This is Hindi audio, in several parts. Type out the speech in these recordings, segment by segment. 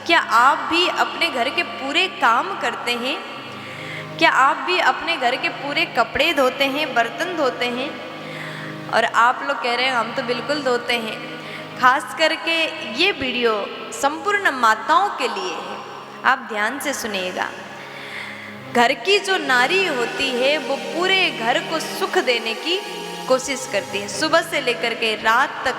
क्या आप भी अपने घर के पूरे काम करते हैं? क्या आप भी अपने घर के पूरे कपड़े धोते हैं, बर्तन धोते हैं? और आप लोग कह रहे हैं हम तो बिल्कुल धोते हैं। खास करके ये वीडियो संपूर्ण माताओं के लिए है, आप ध्यान से सुनिएगा। घर की जो नारी होती है वो पूरे घर को सुख देने की कोशिश करती है। सुबह से लेकर के रात तक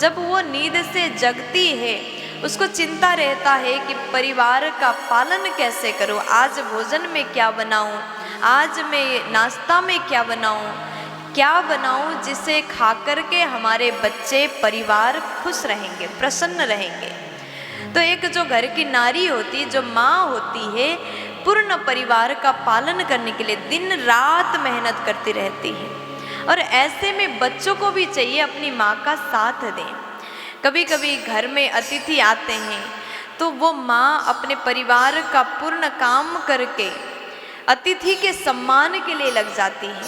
जब वो नींद से जगती है उसको चिंता रहता है कि परिवार का पालन कैसे करूं, आज भोजन में क्या बनाऊं, आज मैं नाश्ता में क्या बनाऊं जिसे खा कर के हमारे बच्चे परिवार खुश रहेंगे, प्रसन्न रहेंगे। तो एक जो घर की नारी होती है, जो माँ होती है, पूर्ण परिवार का पालन करने के लिए दिन रात मेहनत करती रहती है। और ऐसे में बच्चों को भी चाहिए अपनी माँ का साथ दें। कभी कभी घर में अतिथि आते हैं तो वो माँ अपने परिवार का पूर्ण काम करके अतिथि के सम्मान के लिए लग जाती है।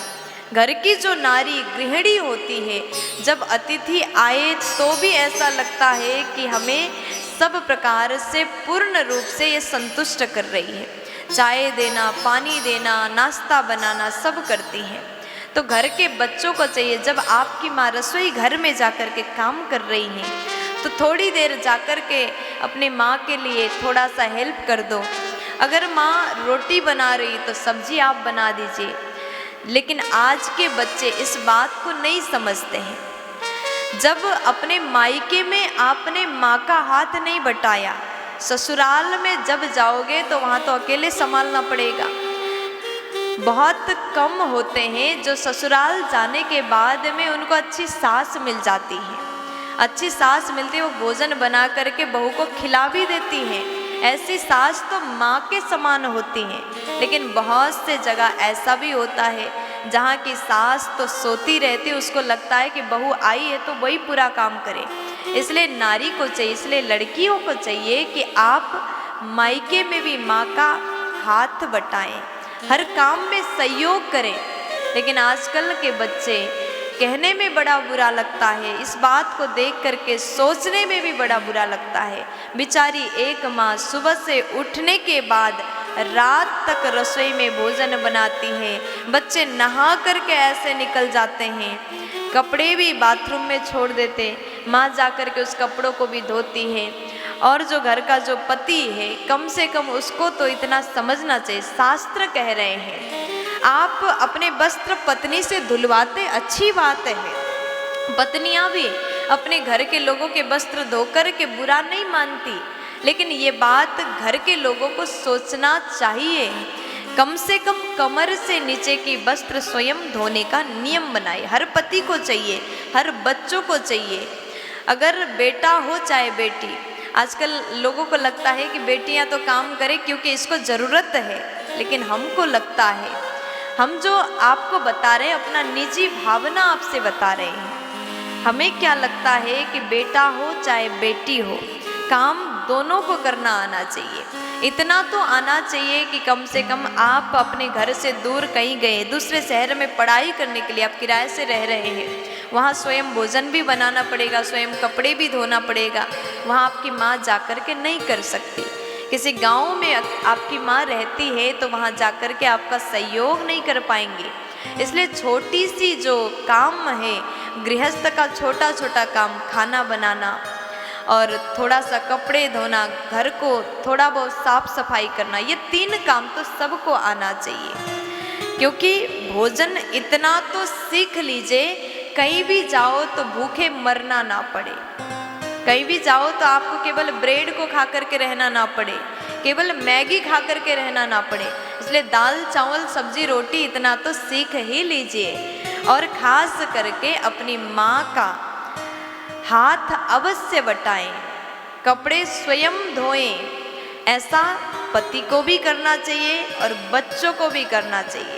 घर की जो नारी गृहिणी होती है, जब अतिथि आए तो भी ऐसा लगता है कि हमें सब प्रकार से पूर्ण रूप से ये संतुष्ट कर रही है। चाय देना, पानी देना, नाश्ता बनाना सब करती हैं। तो घर के बच्चों को चाहिए, जब आपकी माँ रसोई घर में जाकर के काम कर रही हैं तो थोड़ी देर जाकर के अपनी माँ के लिए थोड़ा सा हेल्प कर दो। अगर माँ रोटी बना रही तो सब्जी आप बना दीजिए। लेकिन आज के बच्चे इस बात को नहीं समझते हैं। जब अपने मायके में आपने माँ का हाथ नहीं बटाया, ससुराल में जब जाओगे तो वहाँ तो अकेले संभालना पड़ेगा। बहुत कम होते हैं जो ससुराल जाने के बाद में उनको अच्छी सास मिल जाती है। अच्छी सास मिलती है, वो भोजन बना करके बहू को खिला भी देती हैं। ऐसी सास तो माँ के समान होती हैं। लेकिन बहुत से जगह ऐसा भी होता है जहाँ की सास तो सोती रहती, उसको लगता है कि बहू आई है तो वही पूरा काम करे। इसलिए नारी को चाहिए, इसलिए लड़कियों को चाहिए कि आप मायके में भी माँ का हाथ बटाएं, हर काम में सहयोग करें। लेकिन आजकल के बच्चे कहने में बड़ा बुरा लगता है, इस बात को देख करके सोचने में भी बड़ा बुरा लगता है। बेचारी एक माँ सुबह से उठने के बाद रात तक रसोई में भोजन बनाती है, बच्चे नहा करके ऐसे निकल जाते हैं, कपड़े भी बाथरूम में छोड़ देते, माँ जा कर के उस कपड़ों को भी धोती है। और जो घर का जो पति है, कम से कम उसको तो इतना समझना चाहिए। शास्त्र कह रहे हैं आप अपने वस्त्र पत्नी से धुलवाते, अच्छी बात है। पत्नियां भी अपने घर के लोगों के वस्त्र धोकर के बुरा नहीं मानती, लेकिन ये बात घर के लोगों को सोचना चाहिए। कम से कम कमर से नीचे की वस्त्र स्वयं धोने का नियम बनाए। हर पति को चाहिए, हर बच्चों को चाहिए। अगर बेटा हो चाहे बेटी, आजकल लोगों को लगता है कि बेटियां तो काम करें क्योंकि इसको ज़रूरत है, लेकिन हमको लगता है, हम जो आपको बता रहे हैं अपना निजी भावना आपसे बता रहे हैं। हमें क्या लगता है कि बेटा हो चाहे बेटी हो, काम दोनों को करना आना चाहिए। इतना तो आना चाहिए कि कम से कम आप अपने घर से दूर कहीं गए, दूसरे शहर में पढ़ाई करने के लिए आप किराए से रह रहे हैं, वहाँ स्वयं भोजन भी बनाना पड़ेगा, स्वयं कपड़े भी धोना पड़ेगा। वहाँ आपकी माँ जाकर के नहीं कर सकती। किसी गांव में आपकी माँ रहती है तो वहाँ जाकर के आपका सहयोग नहीं कर पाएंगे। इसलिए छोटी सी जो काम है, गृहस्थ का छोटा छोटा काम, खाना बनाना और थोड़ा सा कपड़े धोना, घर को थोड़ा बहुत साफ सफाई करना, ये 3 काम तो सबको आना चाहिए। क्योंकि भोजन इतना तो सीख लीजिए, कहीं भी जाओ तो भूखे मरना ना पड़े। कहीं भी जाओ तो आपको केवल ब्रेड को खा करके रहना ना पड़े, केवल मैगी खा करके रहना ना पड़े। इसलिए दाल चावल सब्जी रोटी इतना तो सीख ही लीजिए। और खास करके अपनी माँ का हाथ अवश्य बटाएं, कपड़े स्वयं धोएं। ऐसा पति को भी करना चाहिए और बच्चों को भी करना चाहिए।